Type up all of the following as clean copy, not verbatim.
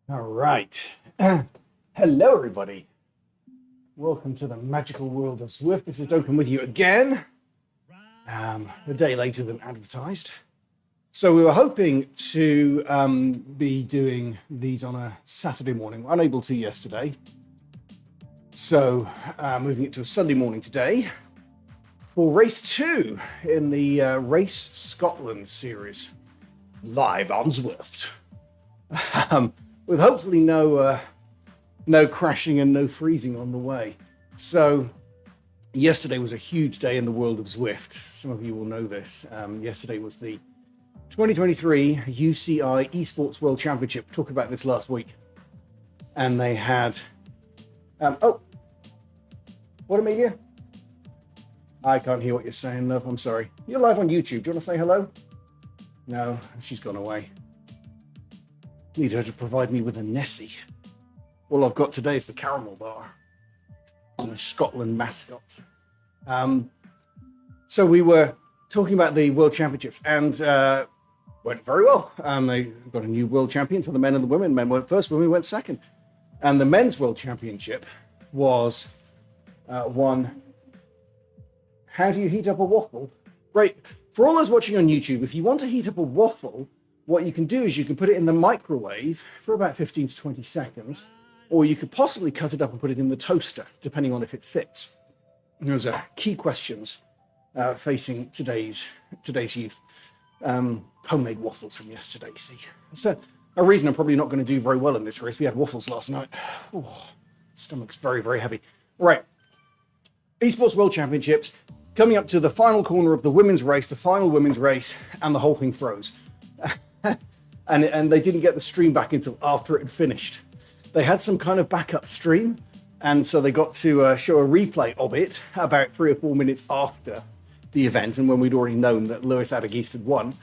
All right. Hello, everybody. Welcome to the magical world of Zwift. This is Duncan with you again, a day later than advertised. So we were hoping to be doing these on a Saturday morning. Unable to yesterday. So moving it to a Sunday morning today for race 2 in the Race Scotland series, live on Zwift. With hopefully no crashing and no freezing on the way. So yesterday was a huge day in the world of Zwift. Some of you will know this. Yesterday was the 2023 UCI Esports World Championship. Talked about this last week. And they had... what, Amelia? I can't hear what you're saying, love. I'm sorry. You're live on YouTube. Do you want to say hello? No, she's gone away. Need her to provide me with a Nessie. All I've got today is the caramel bar and a Scotland mascot. So we were talking about the World Championships and went very well. They got a new world champion for the men and the women. Men went first, women went second. And the men's world championship was won. How do you heat up a waffle? Great. For all those watching on YouTube, if you want to heat up a waffle, what you can do is you can put it in the microwave for about 15 to 20 seconds, or you could possibly cut it up and put it in the toaster, depending on if it fits. And those are key questions facing today's youth. Homemade waffles from yesterday, see. So a reason I'm probably not going to do very well in this race. We had waffles last night. Oh, stomach's very, very heavy. Right. Esports World Championships, coming up to the final corner of the women's race, the final women's race, and the whole thing froze. And they didn't get the stream back until after it had finished. They had some kind of backup stream, and so they got to show a replay of it about 3 or 4 minutes after the event, and when we'd already known that Lewis Addergeest had won.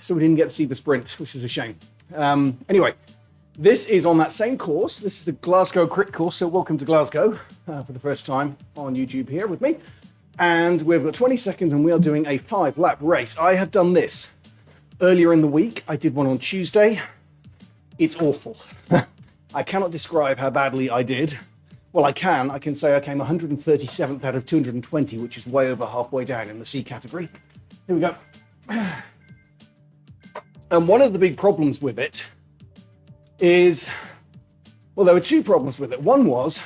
So we didn't get to see the sprint, which is a shame. Anyway, this is on that same course. This is the Glasgow crit course, so welcome to Glasgow for the first time on YouTube here with me. And we've got 20 seconds, and we are doing a 5-lap race. I have done this earlier in the week. I did one on Tuesday. It's awful. I cannot describe how badly I did. Well, I can say I came 137th out of 220, which is way over halfway down in the C category. Here we go. And one of the big problems with it is, well, there were 2 problems with it. One was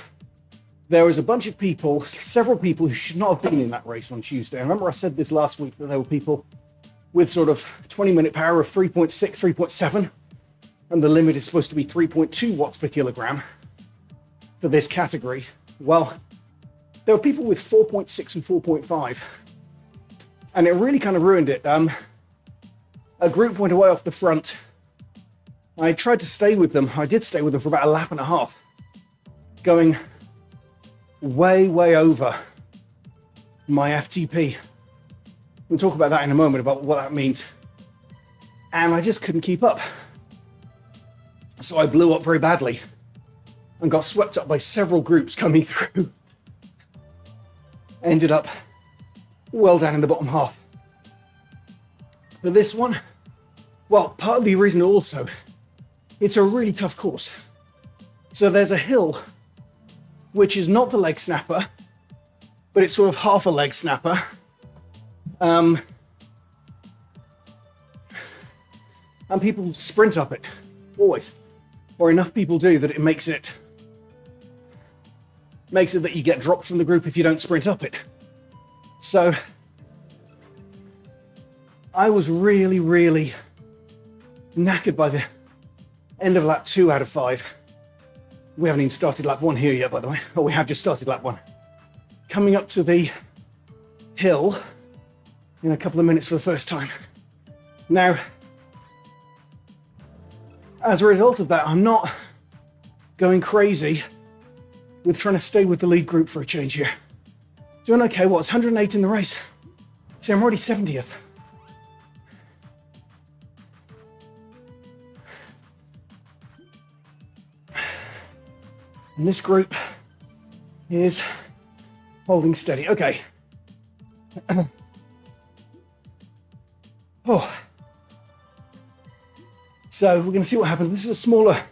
there was a bunch of people, several people who should not have been in that race on Tuesday. I remember I said this last week that there were people with sort of 20-minute power of 3.6, 3.7, and the limit is supposed to be 3.2 watts per kilogram for this category. Well, there were people with 4.6 and 4.5, and it really kind of ruined it. A group went away off the front. I tried to stay with them. I did stay with them for about a lap and a half, going way, way over my FTP. We'll talk about that in a moment, about what that means. And I just couldn't keep up. So I blew up very badly and got swept up by several groups coming through. Ended up well down in the bottom half. For this one, well, part of the reason also, it's a really tough course. So there's a hill, which is not the leg snapper, but it's sort of half a leg snapper. And people sprint up it, always. Or enough people do that it makes it that you get dropped from the group if you don't sprint up it. So I was really, really knackered by the end of lap 2 out of 5. We haven't even started lap 1 here yet, by the way. Oh, we have just started lap 1. Coming up to the hill in a couple of minutes for the first time. Now, as a result of that, I'm not going crazy with trying to stay with the lead group for a change here. Doing okay, it's 108 in the race. See, I'm already 70th. And this group is holding steady. Okay. Oh. So we're going to see what happens. This is a smaller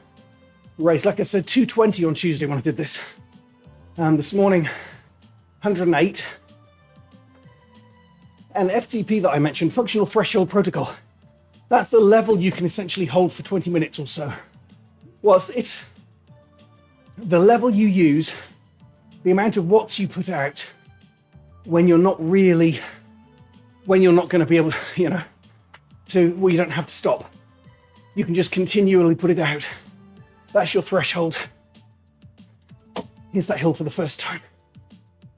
race. Like I said, 220 on Tuesday when I did this. This morning, 108. And FTP that I mentioned, functional threshold protocol, that's the level you can essentially hold for 20 minutes or so. Well, it's the level you use, the amount of watts you put out when you're not going to be able to, well, you don't have to stop. You can just continually put it out. That's your threshold. Here's that hill for the first time.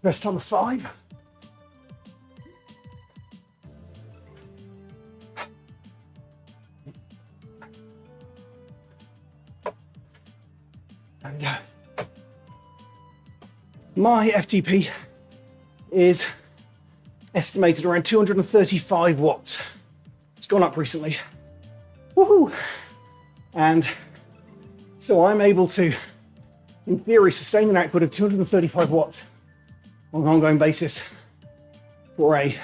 First time of 5. And my FTP is estimated around 235 watts. It's gone up recently. Woohoo! And so I'm able to, in theory, sustain an output of 235 watts on an ongoing basis for a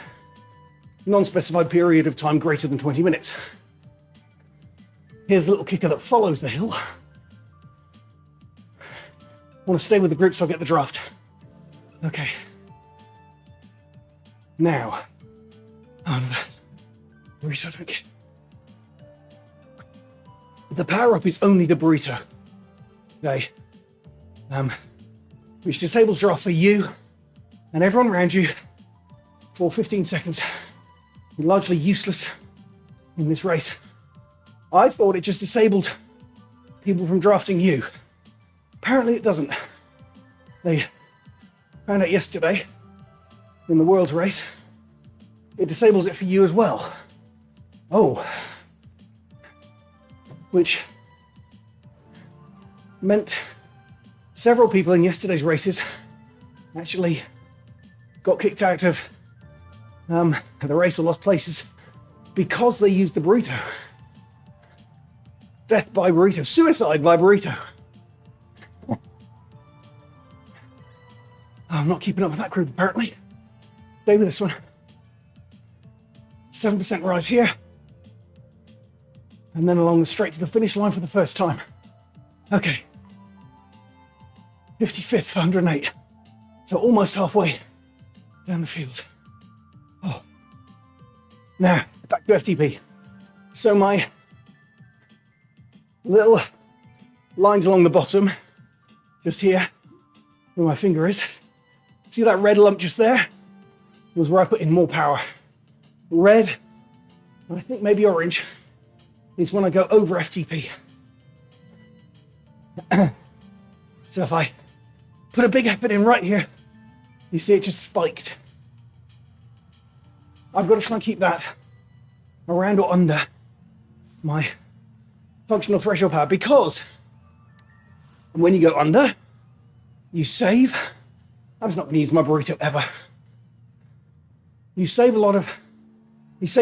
non-specified period of time greater than 20 minutes. Here's the little kicker that follows the hill. I want to stay with the group so I get the draft. Okay. Now, burrito, don't get. The power up is only the burrito today, which disables draft for you and everyone around you for 15 seconds. You're largely useless in this race. I thought it just disabled people from drafting you. Apparently it doesn't. They found out yesterday in the World's race, it disables it for you as well. Oh. Which meant several people in yesterday's races actually got kicked out of the race or lost places because they used the burrito. Death by burrito, suicide by burrito. I'm not keeping up with that group apparently. Stay with this one. 7% rise here. And then along the straight to the finish line for the first time. Okay. 55th for 108. So almost halfway down the field. Oh. Now, back to FTP. So my little lines along the bottom, just here, where my finger is. See that red lump just there? Was where I put in more power. Red, and I think maybe orange, is when I go over FTP. So if I put a big effort in right here, you see it just spiked. I've got to try and keep that around or under my functional threshold power, because when you go under, you save. I'm just not going to use my burrito ever. You save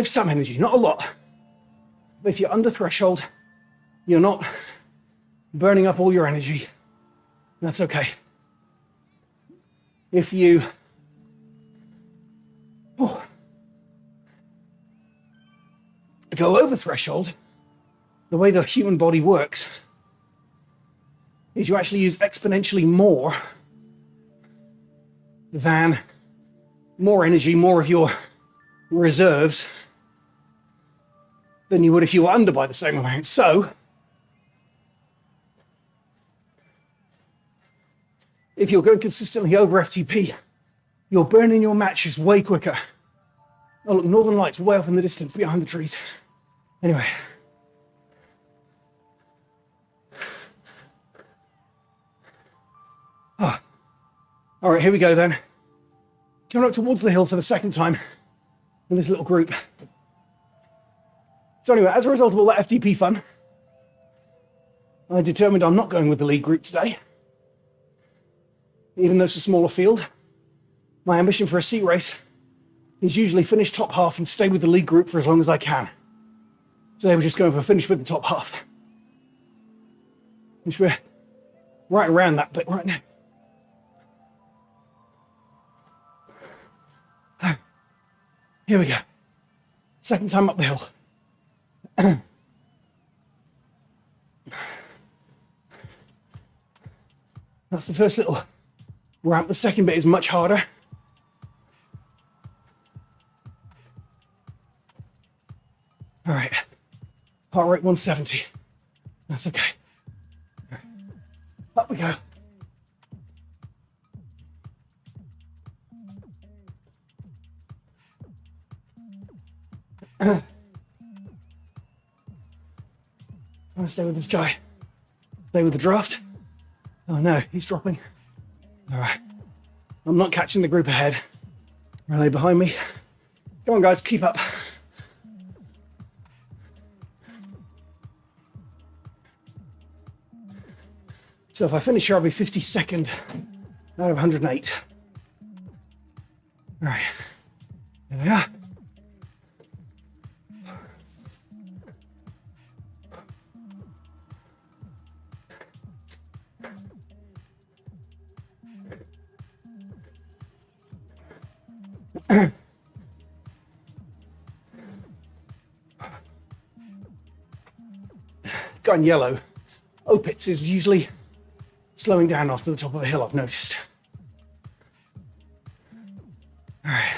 some energy, not a lot. But if you're under threshold, you're not burning up all your energy. That's okay. If you go over threshold, the way the human body works is you actually use exponentially more energy, more of your reserves than you would if you were under by the same amount. So, if you're going consistently over FTP, you're burning your matches way quicker. Oh look, Northern Lights way off in the distance behind the trees. Anyway. Oh. All right, here we go then. Coming up towards the hill for the second time in this little group. So anyway, as a result of all that FTP fun, I determined I'm not going with the lead group today. Even though it's a smaller field, my ambition for a sea race is usually finish top half and stay with the lead group for as long as I can. Today we're just going for a finish with the top half. Which we're right around that bit right now. Here we go. Second time up the hill. That's the first little ramp. The second bit is much harder. All right, heart rate 170. That's okay. Up we go. I'm gonna stay with this guy. Stay with the draft. Oh no, he's dropping. All right, I'm not catching the group ahead. Relay behind me. Come on guys, keep up. So if I finish here, I'll be 52nd out of 108. All right, there we are. Gone yellow. Opitz is usually slowing down after the top of a hill, I've noticed. All right.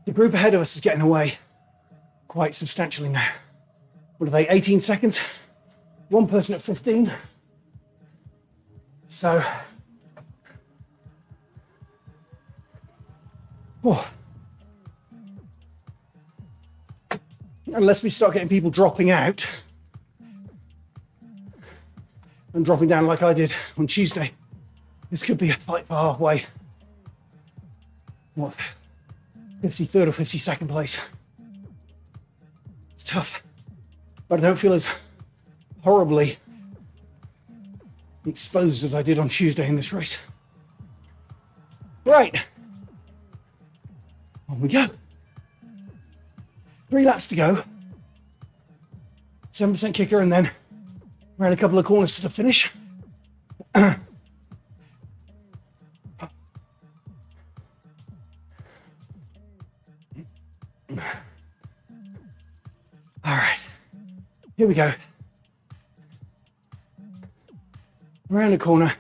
The group ahead of us is getting away quite substantially now. What are they, 18 seconds? One person at 15. So, unless we start getting people dropping out and dropping down like I did on Tuesday, this could be a fight for halfway. What, 53rd or 52nd place? It's tough, but I don't feel as horribly exposed as I did on Tuesday in this race. Right, on we go. 3 laps to go. 7% kicker and then around a couple of corners to the finish. All right, here we go. Around the corner,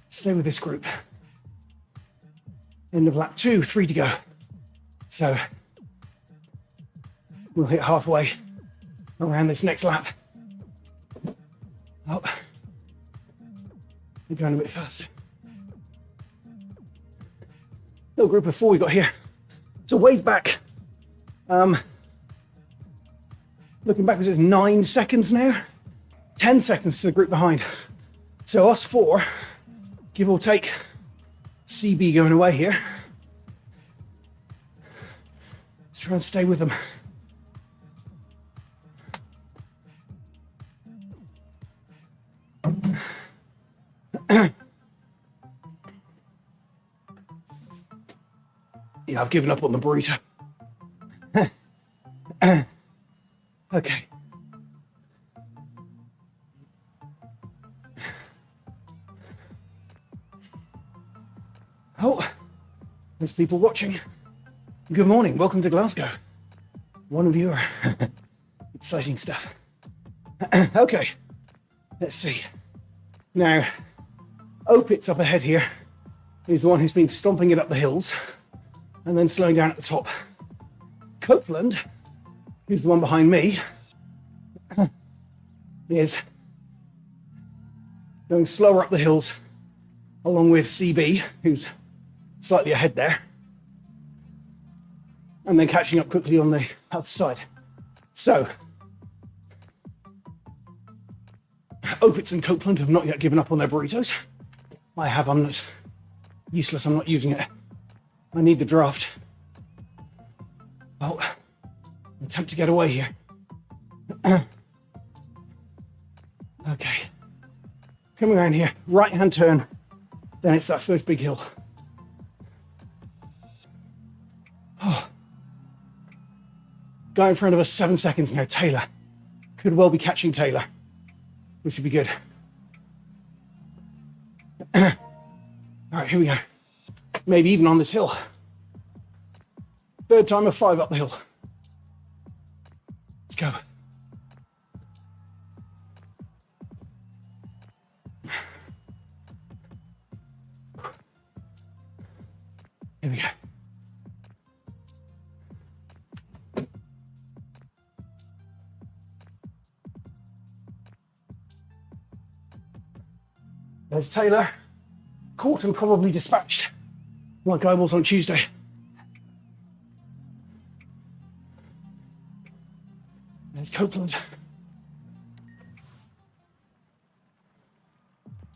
stay with this group. End of lap 2, 3 to go. So we'll hit halfway around this next lap. Oh, we're going a bit faster. Little group of 4 we got here. So ways back. Looking backwards, it's 9 seconds now. 10 seconds to the group behind. So us 4, give or take, CB going away here. Let's try and stay with them. Yeah, I've given up on the burrito. Okay. Oh, there's people watching. Good morning, welcome to Glasgow. One viewer. Exciting stuff. Okay, let's see. Now, Opitz up ahead here is the one who's been stomping it up the hills and then slowing down at the top. Copeland, who's the one behind me, is going slower up the hills along with CB, who's slightly ahead there, and then catching up quickly on the other side. So, Opitz and Copeland have not yet given up on their burritos. I have, I'm not useless, I'm not using it. I need the draft. Oh, attempt to get away here. Okay, coming around here, right hand turn, then it's that first big hill. Oh. Guy in front of us, 7 seconds now, Taylor. Could well be catching Taylor, which would be good. All right, here we go. Maybe even on this hill. Third time of 5 up the hill. Let's go. Here we go. There's Taylor, caught and probably dispatched, like I was on Tuesday. There's Copeland.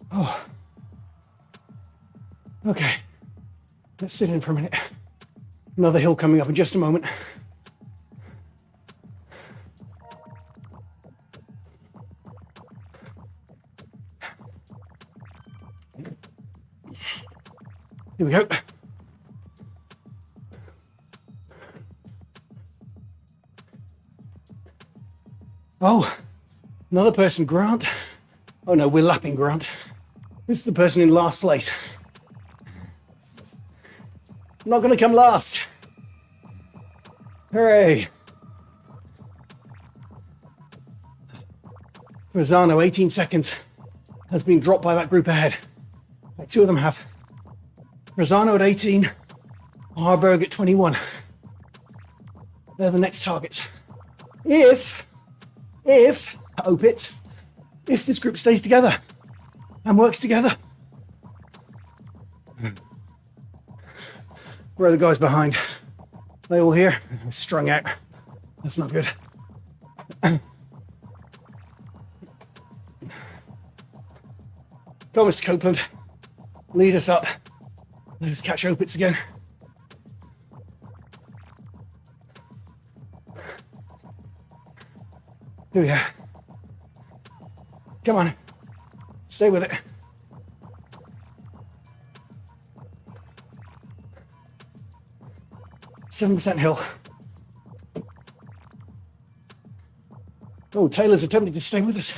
Oh. Okay. Let's sit in for a minute. Another hill coming up in just a moment. Here we go. Oh, another person, Grant. Oh no, we're lapping Grant. This is the person in last place. I'm not going to come last. Hooray. Rosano, 18 seconds, has been dropped by that group ahead. Like two of them have. Rosano at 18, Harburg at 21. They're the next targets. If this group stays together and works together. Where are the guys behind? They all here? Strung out. That's not good. Go, Mr. Copeland. Lead us up. Let us catch Opitz again. Here we go. Come on. Stay with it. %7 hill. Oh, Taylor's attempting to stay with us.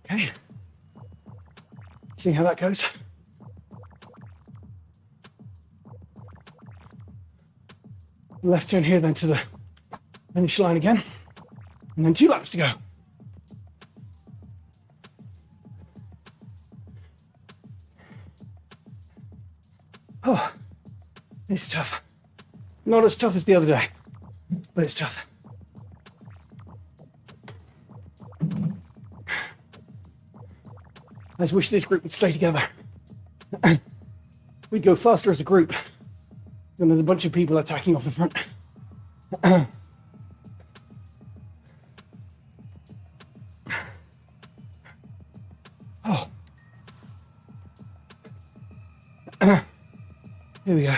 Okay. See how that goes. Left turn here then to the finish line again. And then 2 laps to go. Oh, it's tough. Not as tough as the other day, but it's tough. I just wish this group would stay together. We'd go faster as a group than there's a bunch of people attacking off the front. Oh. Here we go.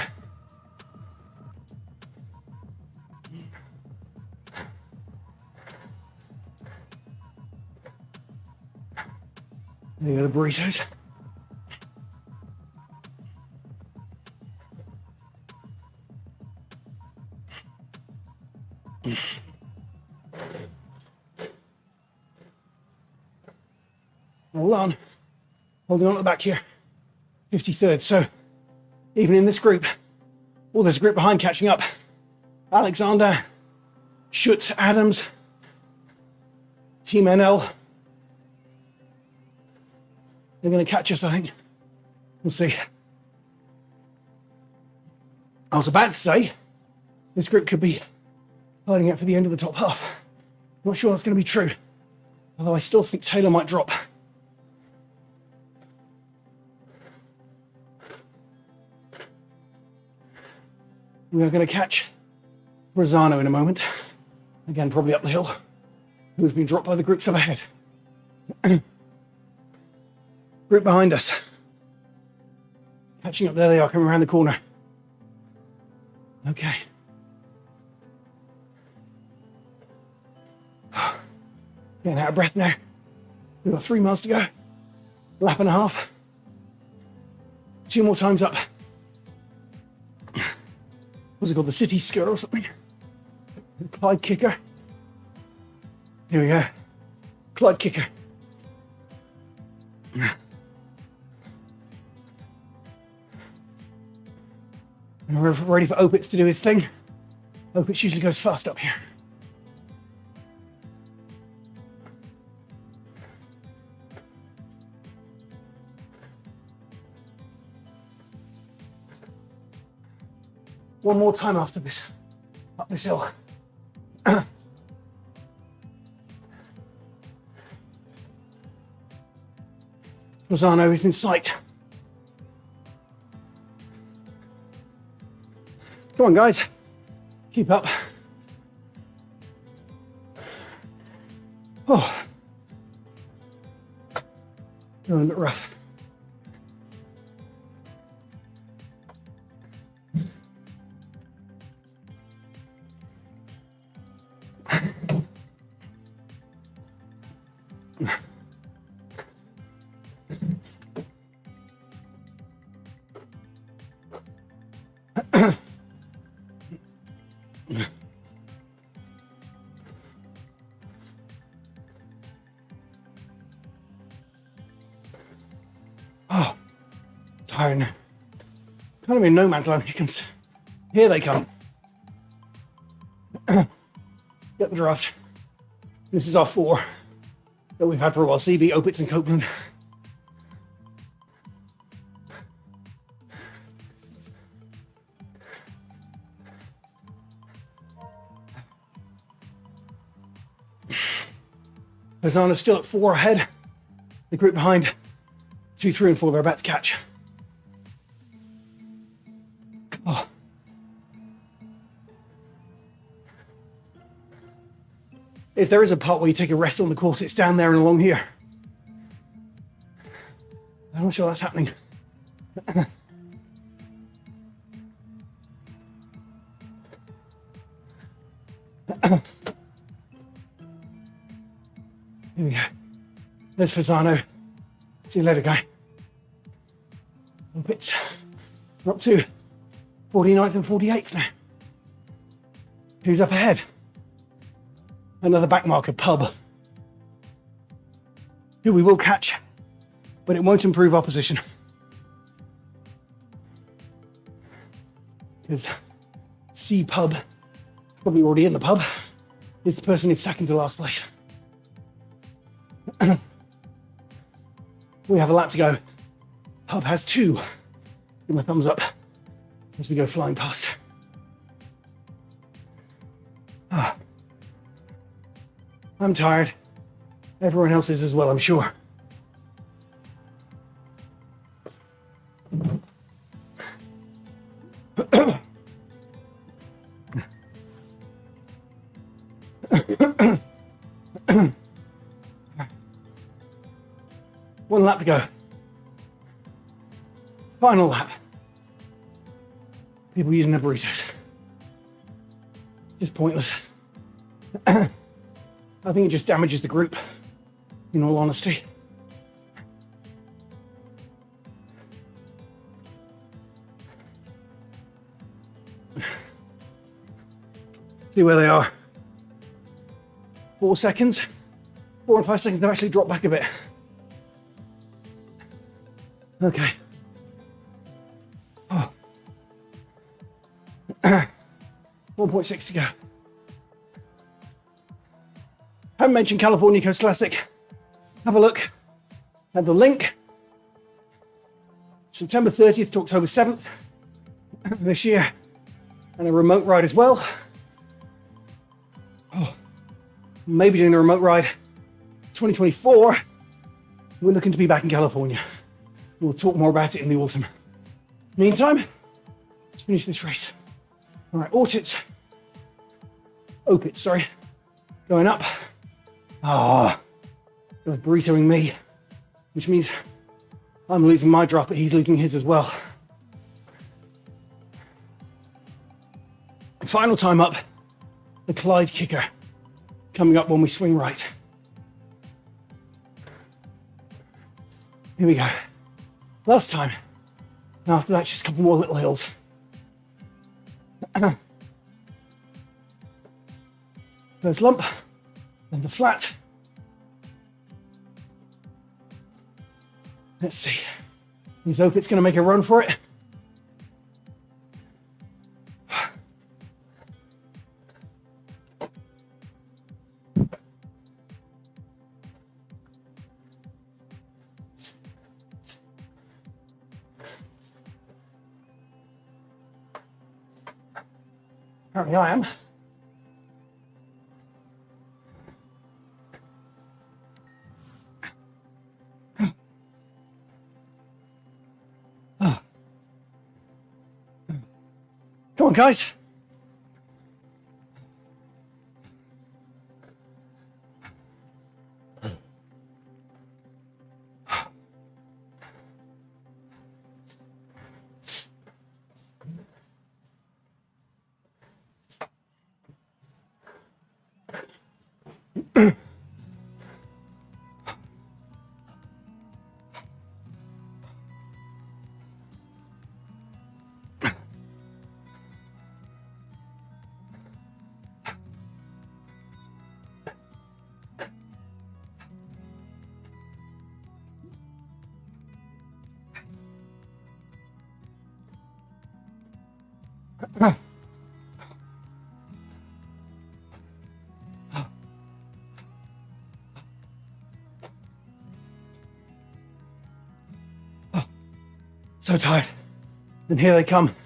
There you go, the burritos. Hold on. Holding on at the back here. 53rd. So, even in this group, oh, there's a group behind catching up. Alexander, Schutz, Adams, Team NL. They're going to catch us, I think. We'll see. I was about to say, this group could be hiding out for the end of the top half. Not sure that's going to be true. Although I still think Taylor might drop. We are going to catch Rosano in a moment. Again, probably up the hill. Who's been dropped by the groups up ahead. Group behind us. Catching up, there they are, coming around the corner. Okay. Getting out of breath now. We've got 3 miles to go. Lap and a half. 2 more times up. What's it called? The city skirt or something? The Clyde kicker. Here we go. Clyde kicker. And we're ready for Opitz to do his thing. Opitz usually goes fast up here. one more time after this, up this hill. Lozano is in sight. Come on, guys. Keep up. Oh. Going a bit rough. Oh, tired now. Kind of in no man's land. Here they come. Get the draft. This is our 4 that we've had for a while. CV, Opitz and Copeland. Lozano's still at 4 ahead. The group behind 2, 3, and 4 they're about to catch. Oh. If there is a part where you take a rest on the course, it's down there and along here. I'm not sure that's happening. Here we go. There's Fasano. See you later, guy. Opitz. We're up to 49th and 48th now. Who's up ahead? Another backmarker, Pub. Who we will catch, but it won't improve our position. Because C Pub, probably already in the pub, is the person in second to last place. We have a lap to go. Pub has 2. Give my thumbs up as we go flying past. I'm tired. Everyone else is as well, I'm sure. One lap to go. Final lap. People using their burritos. Just pointless. I think it just damages the group, in all honesty. See where they are. 4 seconds. 4 and 5 seconds, they've actually dropped back a bit. Okay. Oh. 1.6 to go. Haven't mentioned California Coast Classic. Have a look at the link. September 30th to October 7th this year. And a remote ride as well. Oh. Maybe doing the remote ride 2024. We're looking to be back in California. We'll talk more about it in the autumn. Meantime, let's finish this race. All right, Opitz, sorry. Going up. Ah, oh, burritoing me, which means I'm losing my drop, but he's losing his as well. Final time up, the Clyde kicker, coming up when we swing right. Here we go. Last time. Now after that, just a couple more little hills. First lump, then the flat. Let's see. Is Opitz going to make a run for it? Apparently I am. Come on, guys. So tired. And here they come.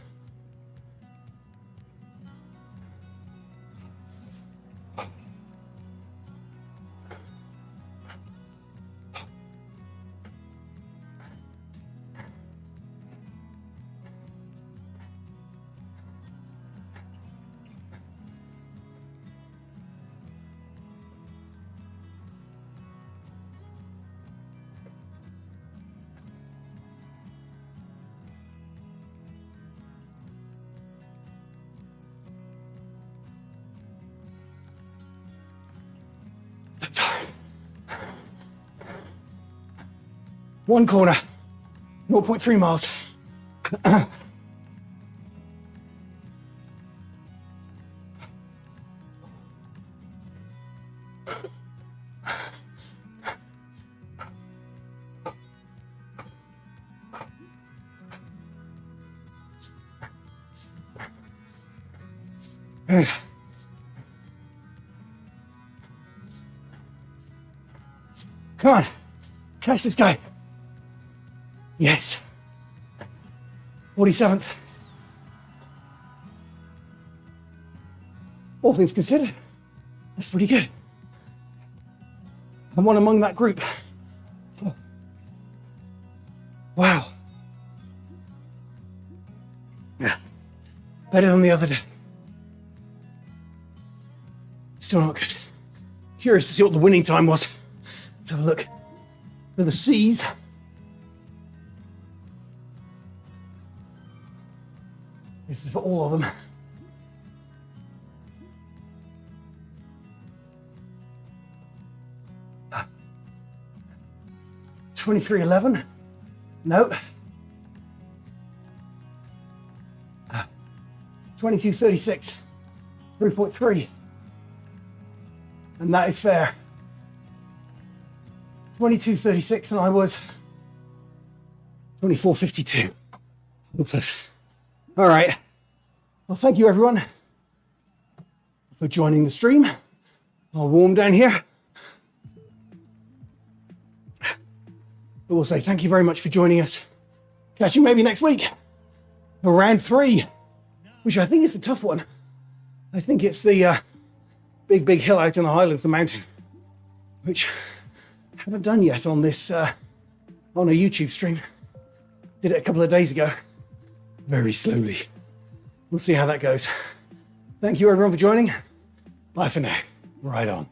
One corner, 0.3 miles. Come on, catch this guy. Yes. 47th. All things considered, that's pretty good. I'm one among that group. Oh. Wow. Yeah. Better than the other day. Still not good. Curious to see what the winning time was. Let's have a look. For the C's. This is for all of them. Ah. 23:11. No. 22:36. 3.3. And that is fair. 22:36 and I was 24:52. Hopeless. All right. Well, thank you everyone for joining the stream. I'll warm down here. But we'll say thank you very much for joining us. Catch you maybe next week for round 3, which I think is the tough one. I think it's the big hill out in the Highlands, the mountain, which I haven't done yet on this, on a YouTube stream. Did it a couple of days ago, very slowly. We'll see how that goes. Thank you everyone for joining. Bye for now. Right on.